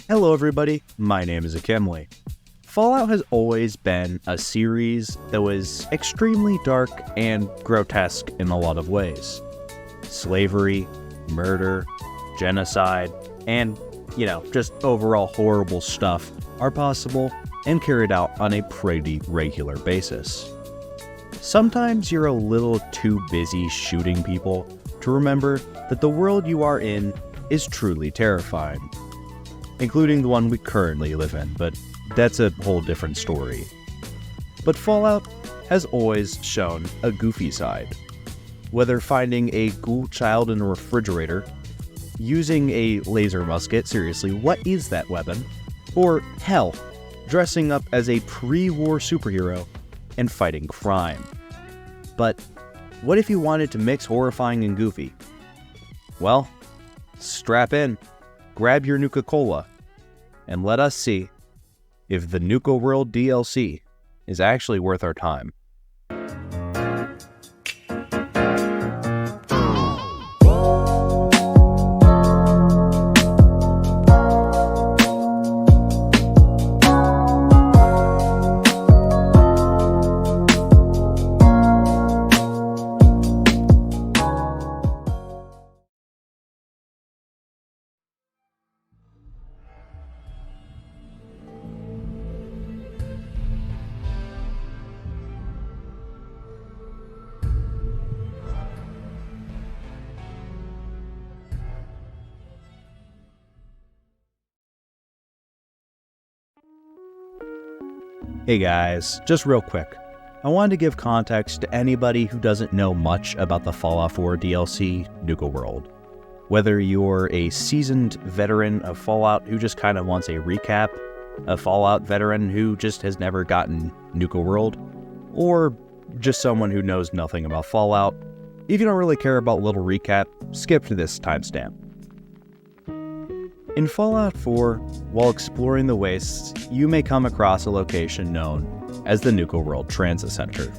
Hello everybody, my name is Akimli. Fallout has always been a series that was extremely dark and grotesque in a lot of ways. Slavery, murder, genocide, and, just overall horrible stuff are possible and carried out on a pretty regular basis. Sometimes you're a little too busy shooting people to remember that the world you are in is truly terrifying. Including the one we currently live in, but that's a whole different story. But Fallout has always shown a goofy side. Whether finding a ghoul child in a refrigerator, using a laser musket, seriously, what is that weapon? Or hell, dressing up as a pre-war superhero and fighting crime. But what if you wanted to mix horrifying and goofy? Well, strap in, grab your Nuka-Cola, and let us see if the Nuka-World DLC is actually worth our time. Hey guys, just real quick. I wanted to give context to anybody who doesn't know much about the Fallout 4 DLC Nuka-World. Whether you're a seasoned veteran of Fallout who just kind of wants a recap, a Fallout veteran who just has never gotten Nuka-World, or just someone who knows nothing about Fallout, if you don't really care about little recap, skip to this timestamp. In Fallout 4, while exploring the wastes, you may come across a location known as the Nuka-World Transit Center.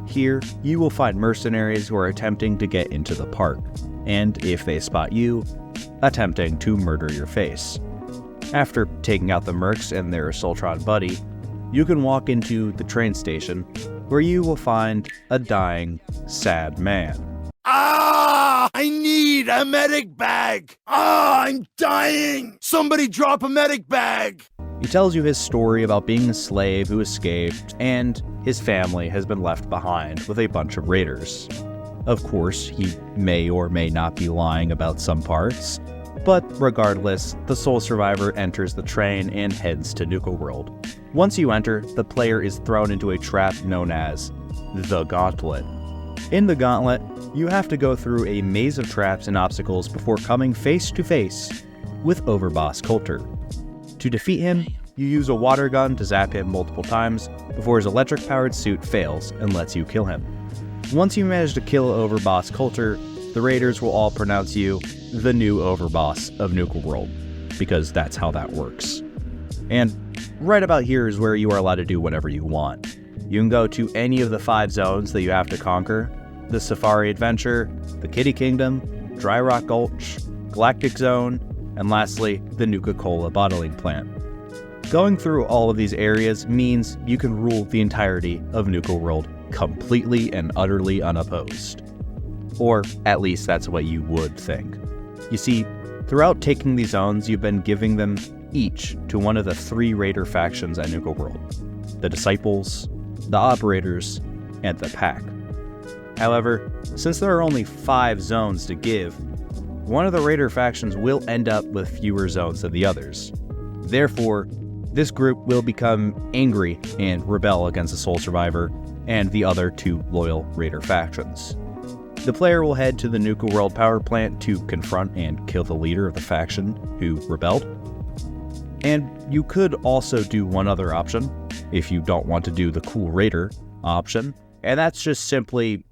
Here, you will find mercenaries who are attempting to get into the park, and if they spot you, attempting to murder your face. After taking out the mercs and their Soltron buddy, you can walk into the train station, where you will find a dying, sad man. I need a medic bag! I'm dying! Somebody drop a medic bag! He tells you his story about being a slave who escaped, and his family has been left behind with a bunch of raiders. Of course, he may or may not be lying about some parts, but regardless, the sole survivor enters the train and heads to Nuka-World. Once you enter, the player is thrown into a trap known as the Gauntlet. In the Gauntlet, you have to go through a maze of traps and obstacles before coming face to face with Overboss Coulter. To defeat him, you use a water gun to zap him multiple times before his electric-powered suit fails and lets you kill him. Once you manage to kill Overboss Coulter, the raiders will all pronounce you the new Overboss of Nuka-World, because that's how that works. And right about here is where you are allowed to do whatever you want. You can go to any of the 5 zones that you have to conquer: the Safari Adventure, the Kitty Kingdom, Dry Rock Gulch, Galactic Zone, and lastly, the Nuka-Cola bottling plant. Going through all of these areas means you can rule the entirety of Nuka-World completely and utterly unopposed. Or at least that's what you would think. You see, throughout taking these zones, you've been giving them each to one of the 3 raider factions at Nuka-World: the Disciples, the Operators, and the Pack. However, since there are only 5 zones to give, one of the raider factions will end up with fewer zones than the others. Therefore, this group will become angry and rebel against the sole survivor and the other 2 loyal raider factions. The player will head to the Nuka-World power plant to confront and kill the leader of the faction who rebelled. And you could also do one other option, if you don't want to do the cool raider option, and that's just simply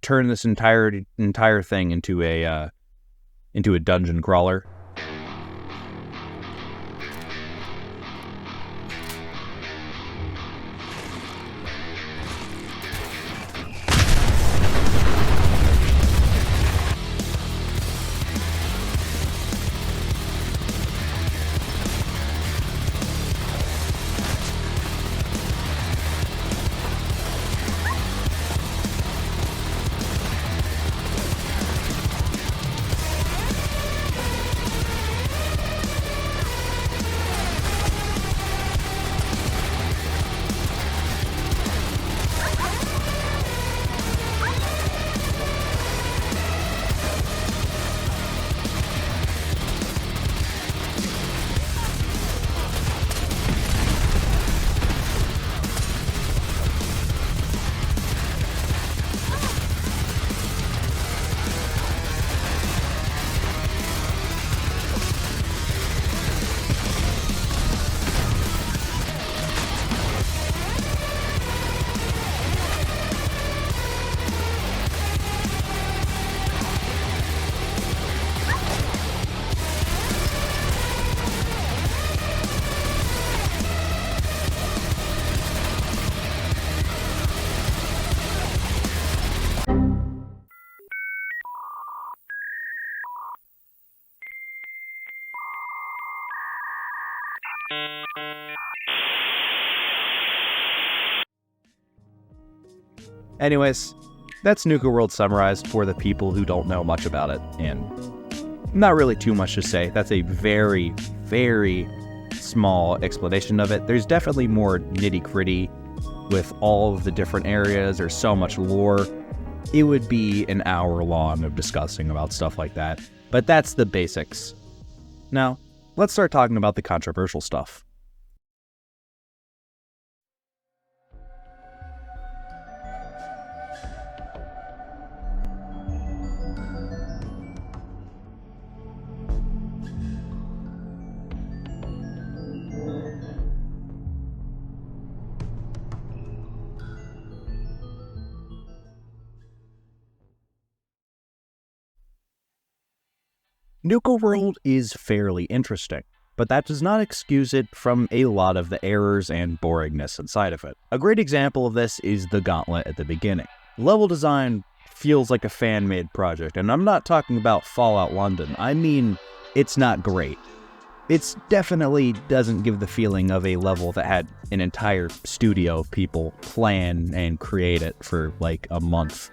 turn this entire thing into a dungeon crawler. Anyways, that's Nuka-World summarized for the people who don't know much about it, and not really too much to say. That's a very, very small explanation of it. There's definitely more nitty-gritty with all of the different areas. There's so much lore. It would be an hour long of discussing about stuff like that, but that's the basics. Now, let's start talking about the controversial stuff. Nuka-World is fairly interesting, but that does not excuse it from a lot of the errors and boringness inside of it. A great example of this is the gauntlet at the beginning. Level design feels like a fan-made project, and I'm not talking about Fallout London. I mean, it's not great. It definitely doesn't give the feeling of a level that had an entire studio of people plan and create it for like a month.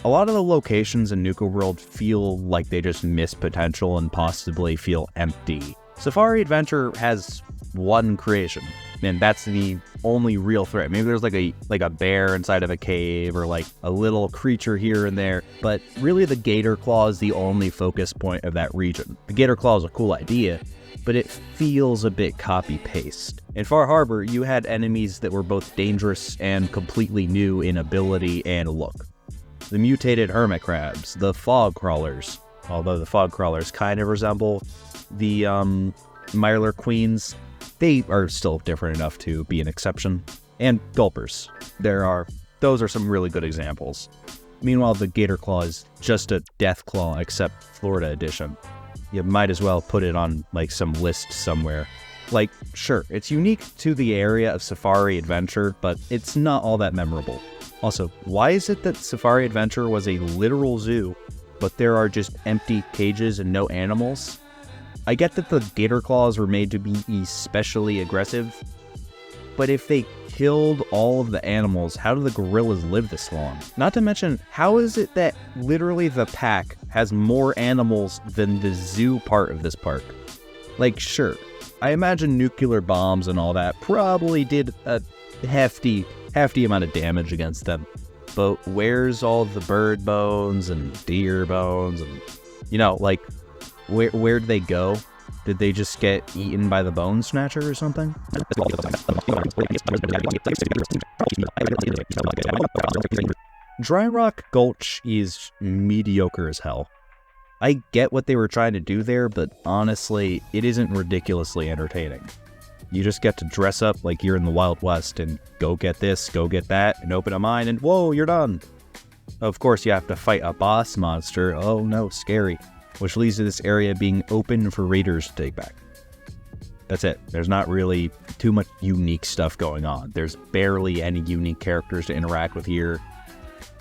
A lot of the locations in Nuka-World feel like they just miss potential and possibly feel empty. Safari Adventure has one creation, and that's the only real threat. Maybe there's like a bear inside of a cave or like a little creature here and there, but really the gator claw is the only focus point of that region. The gator claw is a cool idea, but it feels a bit copy-paste. In Far Harbor, you had enemies that were both dangerous and completely new in ability and look. The mutated hermit crabs, the fog crawlers, although the fog crawlers kind of resemble the Mylar queens, they are still different enough to be an exception. And gulpers. Those are some really good examples. Meanwhile, the gator claw is just a death claw except Florida edition. You might as well put it on like some list somewhere. Like, sure, it's unique to the area of Safari Adventure, but it's not all that memorable. Also, why is it that Safari Adventure was a literal zoo, but there are just empty cages and no animals? I get that the gator claws were made to be especially aggressive, but if they killed all of the animals, how do the gorillas live this long? Not to mention, how is it that literally the pack has more animals than the zoo part of this park? Like, sure, I imagine nuclear bombs and all that probably did a hefty amount of damage against them. But where's all the bird bones and deer bones and, like, where'd they go? Did they just get eaten by the bone snatcher or something? Dry Rock Gulch is mediocre as hell. I get what they were trying to do there, but honestly, it isn't ridiculously entertaining. You just get to dress up like you're in the Wild West and go get this, go get that, and open a mine, and whoa, you're done. Of course, you have to fight a boss monster. Oh no, scary. Which leads to this area being open for raiders to take back. That's it. There's not really too much unique stuff going on. There's barely any unique characters to interact with here.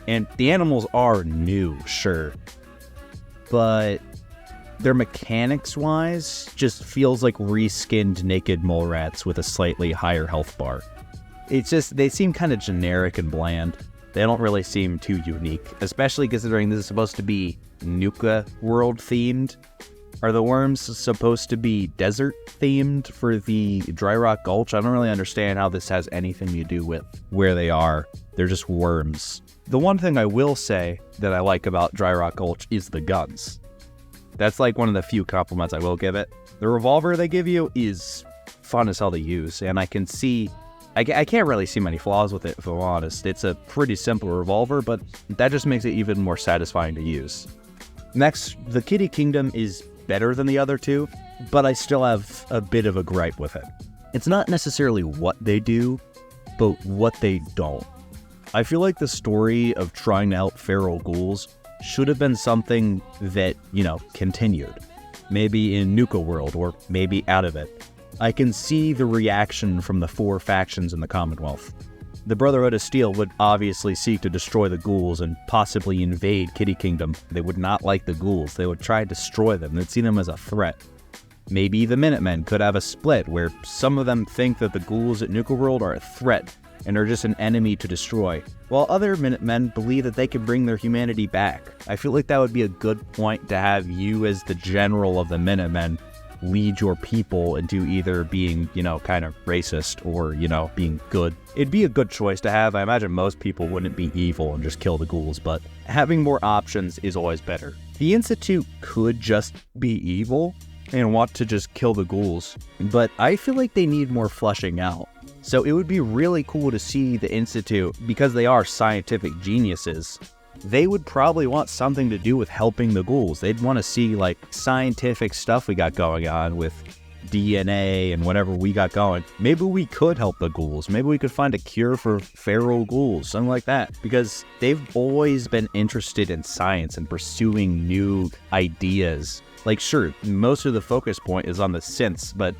And the animals are new, sure. But their mechanics-wise just feels like reskinned naked mole rats with a slightly higher health bar. It's just, they seem kind of generic and bland. They don't really seem too unique, especially considering this is supposed to be Nuka-World themed. Are the worms supposed to be desert themed for the Dry Rock Gulch? I don't really understand how this has anything to do with where they are. They're just worms. The one thing I will say that I like about Dry Rock Gulch is the guns. That's like one of the few compliments I will give it. The revolver they give you is fun as hell to use, and I can see, I can't really see many flaws with it, if I'm honest. It's a pretty simple revolver, but that just makes it even more satisfying to use. Next, the Kitty Kingdom is better than the other two, but I still have a bit of a gripe with it. It's not necessarily what they do, but what they don't. I feel like the story of trying to out feral ghouls should have been something that, continued. Maybe in Nuka-World, or maybe out of it. I can see the reaction from the 4 factions in the Commonwealth. The Brotherhood of Steel would obviously seek to destroy the ghouls and possibly invade Kitty Kingdom. They would not like the ghouls. They would try to destroy them. They'd see them as a threat. Maybe the Minutemen could have a split where some of them think that the ghouls at Nuka-World are a threat and are just an enemy to destroy, while other Minutemen believe that they can bring their humanity back. I feel like that would be a good point to have you as the general of the Minutemen lead your people into either being, kind of racist or, being good. It'd be a good choice to have. I imagine most people wouldn't be evil and just kill the ghouls, but having more options is always better. The Institute could just be evil and want to just kill the ghouls, but I feel like they need more fleshing out. So it would be really cool to see the Institute, because they are scientific geniuses, they would probably want something to do with helping the ghouls. They'd want to see like scientific stuff we got going on with DNA and whatever we got going. Maybe we could help the ghouls. Maybe we could find a cure for feral ghouls, something like that. Because they've always been interested in science and pursuing new ideas. Like, sure, most of the focus point is on the synths, but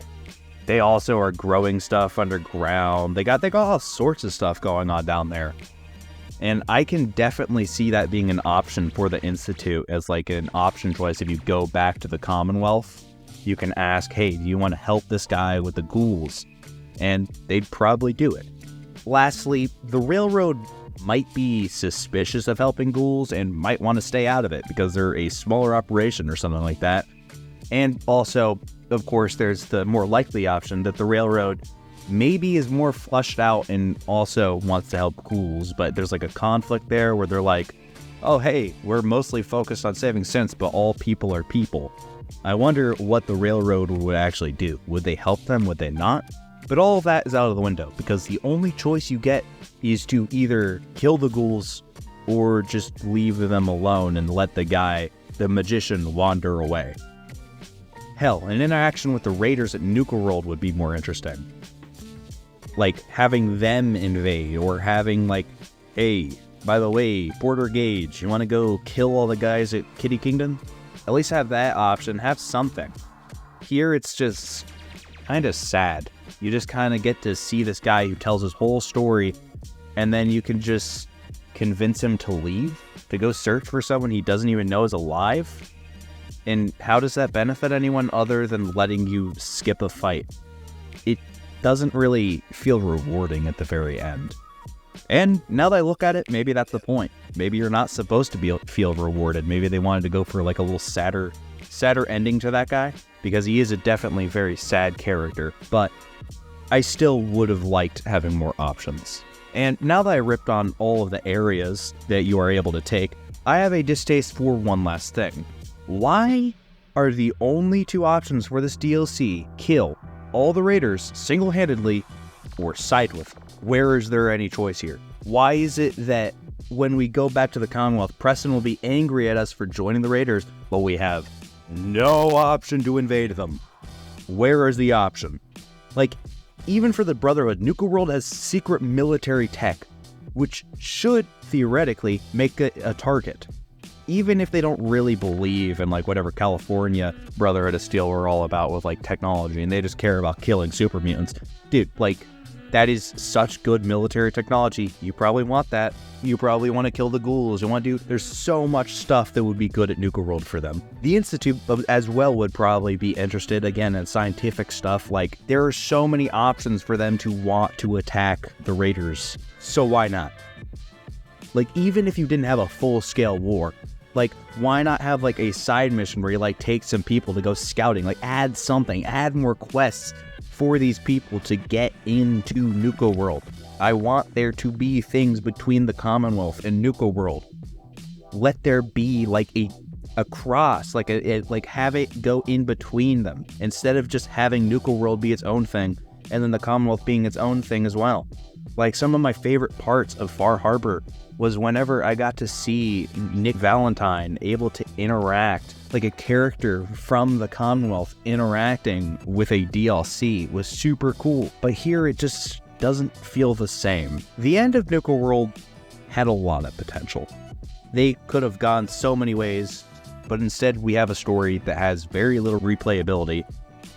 they also are growing stuff underground. They got all sorts of stuff going on down there. And I can definitely see that being an option for the Institute as like an option choice. If you go back to the Commonwealth, you can ask, hey, do you want to help this guy with the ghouls? And they'd probably do it. Lastly, the railroad might be suspicious of helping ghouls and might want to stay out of it because they're a smaller operation or something like that. And also, of course, there's the more likely option that the railroad maybe is more fleshed out and also wants to help ghouls, but there's like a conflict there where they're like, oh hey, we're mostly focused on saving synths, but all people are people. I wonder what the railroad would actually do. Would they help them? Would they not? But all of that is out of the window, because the only choice you get is to either kill the ghouls or just leave them alone and let the magician, wander away. Hell, an interaction with the raiders at Nuka-World would be more interesting. Like, having them invade, or having like, hey, by the way, Porter Gage, you want to go kill all the guys at Kitty Kingdom? At least have that option, have something. Here it's just kind of sad. You just kind of get to see this guy who tells his whole story, and then you can just convince him to leave, to go search for someone he doesn't even know is alive? And how does that benefit anyone other than letting you skip a fight? It doesn't really feel rewarding at the very end. And now that I look at it, maybe that's the point. Maybe you're not supposed to feel rewarded. Maybe they wanted to go for like a little sadder ending to that guy, because he is a definitely very sad character, but I still would have liked having more options. And now that I ripped on all of the areas that you are able to take, I have a distaste for one last thing. Why are the only two options for this DLC kill all the raiders single-handedly or side with? Where is there any choice here? Why is it that when we go back to the Commonwealth, Preston will be angry at us for joining the raiders, but we have no option to invade them? Where is the option? Like, even for the Brotherhood, Nuka-World has secret military tech, which should theoretically make it a target. Even if they don't really believe in like whatever California Brotherhood of Steel were all about with like technology, and they just care about killing super mutants. Dude, like, that is such good military technology. You probably want that. You probably want to kill the ghouls. You want to do... There's so much stuff that would be good at Nuka-World for them. The Institute as well would probably be interested, again, in scientific stuff. Like, there are so many options for them to want to attack the raiders. So why not? Like, even if you didn't have a full-scale war, like, why not have like a side mission where you like take some people to go scouting? Like, add something, add more quests for these people to get into Nuka-World. I want there to be things between the Commonwealth and Nuka-World. Let there be like a cross, like like have it go in between them, instead of just having Nuka-World be its own thing and then the Commonwealth being its own thing as well. Like, some of my favorite parts of Far Harbor was whenever I got to see Nick Valentine able to interact, like a character from the Commonwealth interacting with a DLC was super cool. But here it just doesn't feel the same. The end of Nuka-World had a lot of potential. They could have gone so many ways, but instead we have a story that has very little replayability.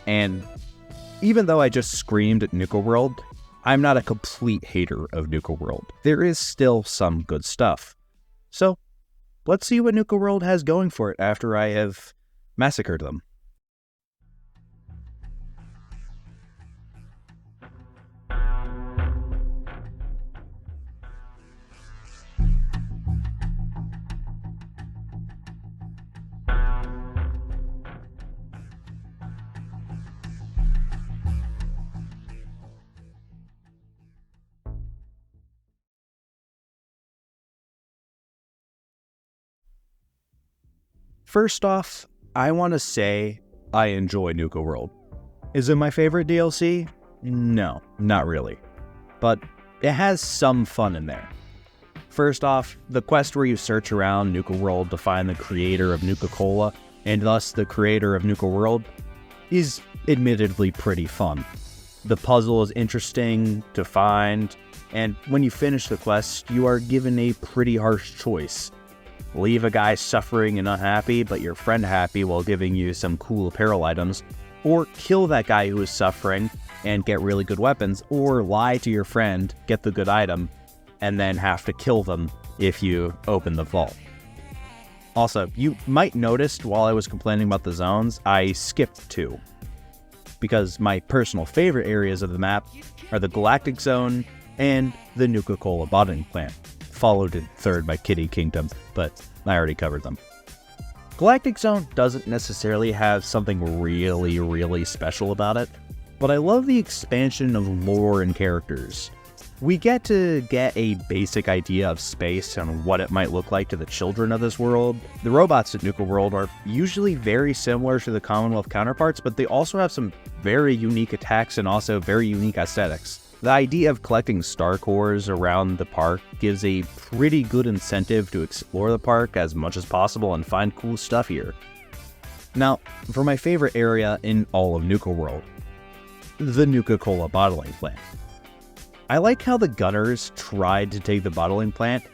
And even though I just screamed at Nuka-World, I'm not a complete hater of Nuka-World. There is still some good stuff. So, let's see what Nuka-World has going for it after I have massacred them. First off, I want to say I enjoy Nuka-World. Is it my favorite DLC? No, not really. But it has some fun in there. First off, the quest where you search around Nuka-World to find the creator of Nuka-Cola, and thus the creator of Nuka-World, is admittedly pretty fun. The puzzle is interesting to find, and when you finish the quest, you are given a pretty harsh choice. Leave a guy suffering and unhappy, but your friend happy while giving you some cool apparel items, or kill that guy who is suffering and get really good weapons, or lie to your friend, get the good item, and then have to kill them if you open the vault. Also, you might notice while I was complaining about the zones, I skipped 2. Because my personal favorite areas of the map are the Galactic Zone and the Nuka-Cola bottling plant, followed in third by Kitty Kingdom, but I already covered them. Galactic Zone doesn't necessarily have something really special about it, but I love the expansion of lore and characters. We get to get a basic idea of space and what it might look like to the children of this world. The robots at Nuka-World are usually very similar to the Commonwealth counterparts, but they also have some very unique attacks and also very unique aesthetics. The idea of collecting star cores around the park gives a pretty good incentive to explore the park as much as possible and find cool stuff here. Now, for my favorite area in all of Nuka-World, the Nuka-Cola bottling plant. I like how the gunners tried to take the bottling plant,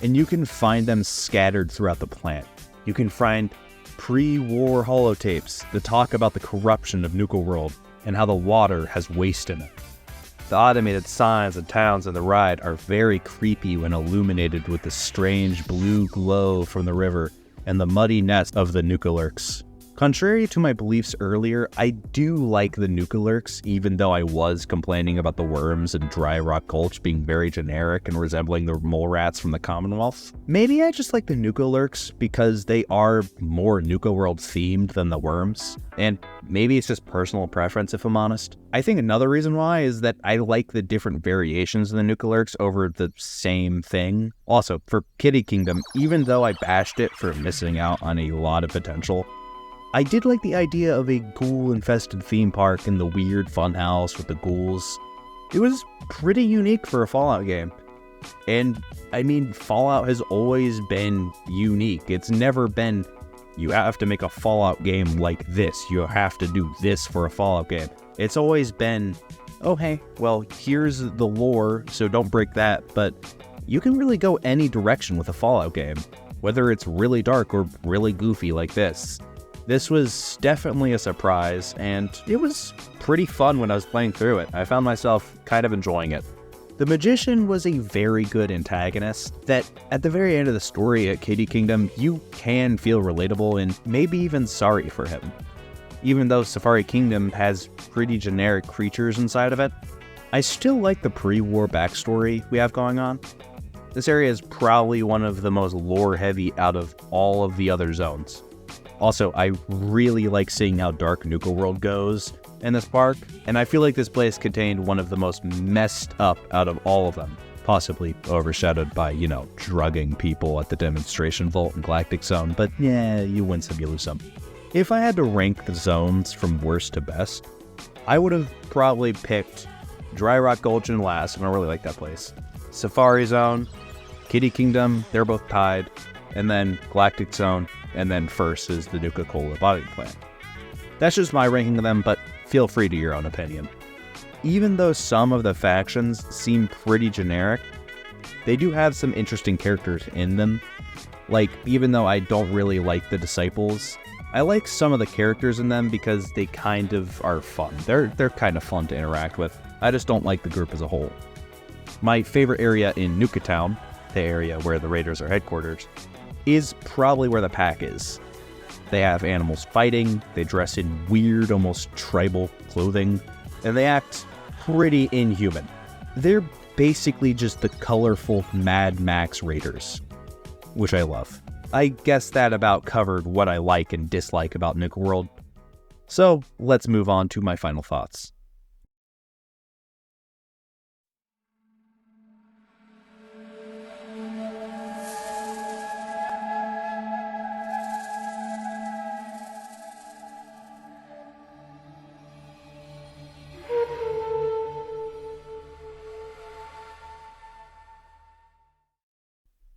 and you can find them scattered throughout the plant. You can find pre-war holotapes that talk about the corruption of Nuka-World and how the water has waste in it. The automated signs and towns in the ride are very creepy when illuminated with the strange blue glow from the river and the muddy nest of the Nuka-Lurks. Contrary to my beliefs earlier, I do like the Nuka-Lurks, even though I was complaining about the worms and Dry Rock Gulch being very generic and resembling the mole rats from the Commonwealth. Maybe I just like the Nuka-Lurks because they are more Nuka-World themed than the worms, and maybe it's just personal preference if I'm honest. I think another reason why is that I like the different variations of the Nuka-Lurks over the same thing. Also, for Kitty Kingdom, even though I bashed it for missing out on a lot of potential, I did like the idea of a ghoul-infested theme park in the weird funhouse with the ghouls. It was pretty unique for a Fallout game. And, I mean, Fallout has always been unique. It's never been, you have to make a Fallout game like this. You have to do this for a Fallout game. It's always been, oh hey, well, here's the lore, so don't break that, but you can really go any direction with a Fallout game, whether it's really dark or really goofy like this. This was definitely a surprise, and it was pretty fun when I was playing through it. I found myself kind of enjoying it. The Magician was a very good antagonist that, at the very end of the story at Kitty Kingdom, you can feel relatable and maybe even sorry for him. Even though Safari Kingdom has pretty generic creatures inside of it, I still like the pre-war backstory we have going on. This area is probably one of the most lore-heavy out of all of the other zones. Also, I really like seeing how dark Nuka-World goes in this park, and I feel like this place contained one of the most messed up out of all of them, possibly overshadowed by, drugging people at the demonstration vault in Galactic Zone, but yeah, you win some, you lose some. If I had to rank the zones from worst to best, I would have probably picked Dry Rock Gulch in last, and I really like that place. Safari Zone, Kitty Kingdom, they're both tied, and then Galactic Zone, and then first is the Nuka-Cola bottling plant. That's just my ranking of them, but feel free to your own opinion. Even though some of the factions seem pretty generic, they do have some interesting characters in them. Like, even though I don't really like the Disciples, I like some of the characters in them because they kind of are fun. They're kind of fun to interact with. I just don't like the group as a whole. My favorite area in Nuka Town, the area where the Raiders are headquartered, is probably where the pack is. They have animals fighting, they dress in weird, almost tribal clothing, and they act pretty inhuman. They're basically just the colorful Mad Max Raiders, which I love. I guess that about covered what I like and dislike about Nuka-World. So let's move on to my final thoughts.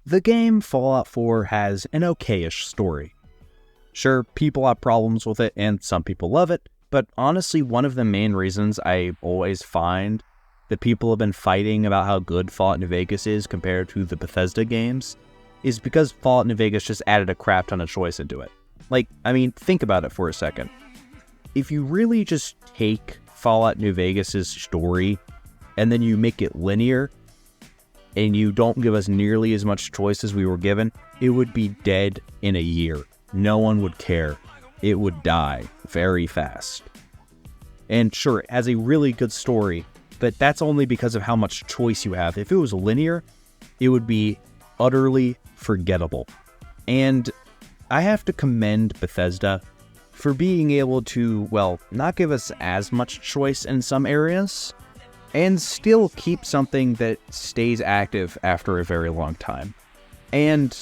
The game Fallout 4 has an okayish story. Sure, people have problems with it and some people love it, but honestly, one of the main reasons I always find that people have been fighting about how good Fallout New Vegas is compared to the Bethesda games is because Fallout New Vegas just added a crap ton of choice into it. Think about it for a second. If you really just take Fallout New Vegas' story and then you make it linear, and you don't give us nearly as much choice as we were given, it would be dead in a year. No one would care. It would die very fast. And sure, it has a really good story, but that's only because of how much choice you have. If it was linear, it would be utterly forgettable. And I have to commend Bethesda for being able to, not give us as much choice in some areas, and still keep something that stays active after a very long time. And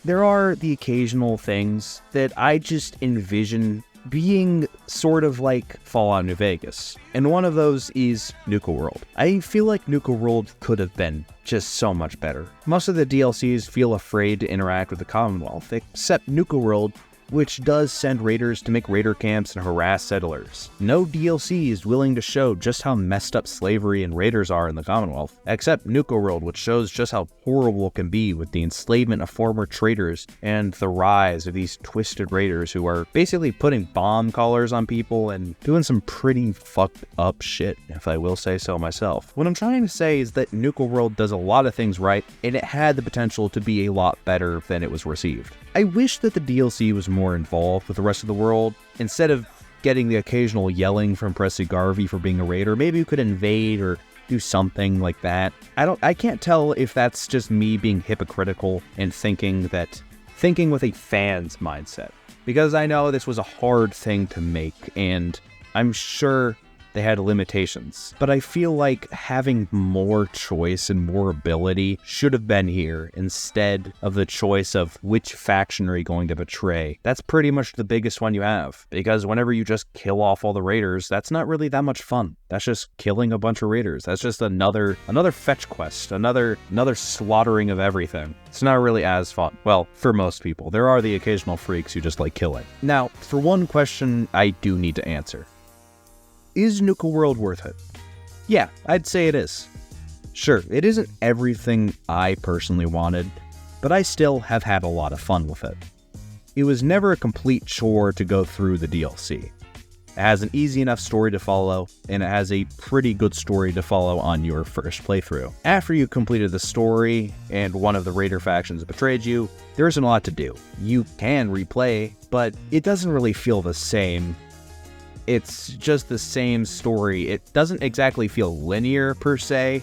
there are the occasional things that I just envision being sort of like Fallout New Vegas. And one of those is Nuka-World. I feel like Nuka-World could have been just so much better. Most of the DLCs feel afraid to interact with the Commonwealth, except Nuka-World, which does send raiders to make raider camps and harass settlers. No DLC is willing to show just how messed up slavery and raiders are in the Commonwealth, except Nuka-World, which shows just how horrible it can be with the enslavement of former traders and the rise of these twisted raiders who are basically putting bomb collars on people and doing some pretty fucked up shit, if I will say so myself. What I'm trying to say is that Nuka-World does a lot of things right, and it had the potential to be a lot better than it was received. I wish that the DLC was more involved with the rest of the world. Instead of getting the occasional yelling from Presley Garvey for being a raider, maybe you could invade or do something like that. I can't tell if that's just me being hypocritical and thinking with a fan's mindset. Because I know this was a hard thing to make, and I'm sure they had limitations. But I feel like having more choice and more ability should have been here instead of the choice of which faction are you going to betray. That's pretty much the biggest one you have, because whenever you just kill off all the raiders, that's not really that much fun. That's just killing a bunch of raiders. That's just another fetch quest, another slaughtering of everything. It's not really as fun. Well, for most people. There are the occasional freaks who just like killing. Now, for one question I do need to answer. Is Nuka-World worth it? Yeah, I'd say it is. Sure, it isn't everything I personally wanted, but I still have had a lot of fun with it. It was never a complete chore to go through the DLC. It has an easy enough story to follow, and it has a pretty good story to follow on your first playthrough. After you completed the story, and one of the raider factions betrayed you, there isn't a lot to do. You can replay, but it doesn't really feel the same. It's just the same story. It doesn't exactly feel linear per se,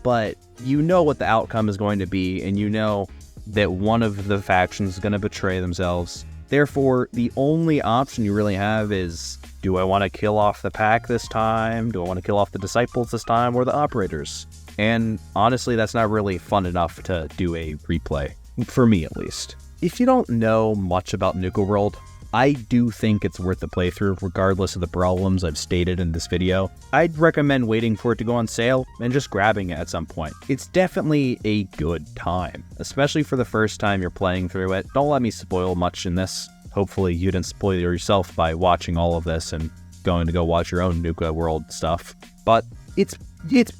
but you know what the outcome is going to be, and you know that one of the factions is going to betray themselves. Therefore, the only option you really have is, do I want to kill off the pack this time? Do I want to kill off the disciples this time, or the operators? And honestly, that's not really fun enough to do a replay, for me at least. If you don't know much about Nuka-World, I do think it's worth the playthrough regardless of the problems I've stated in this video. I'd recommend waiting for it to go on sale and just grabbing it at some point. It's definitely a good time, especially for the first time you're playing through it. Don't let me spoil much in this. Hopefully you didn't spoil yourself by watching all of this and going to go watch your own Nuka-World stuff. But it's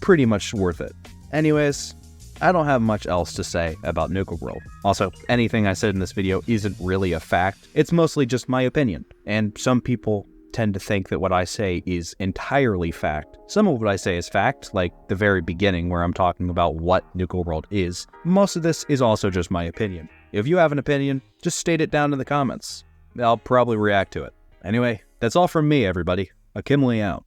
pretty much worth it. Anyways, I don't have much else to say about Nuka-World. Also, anything I said in this video isn't really a fact. It's mostly just my opinion. And some people tend to think that what I say is entirely fact. Some of what I say is fact, like the very beginning where I'm talking about what Nuka-World is. Most of this is also just my opinion. If you have an opinion, just state it down in the comments. I'll probably react to it. Anyway, that's all from me, everybody. Akimli out.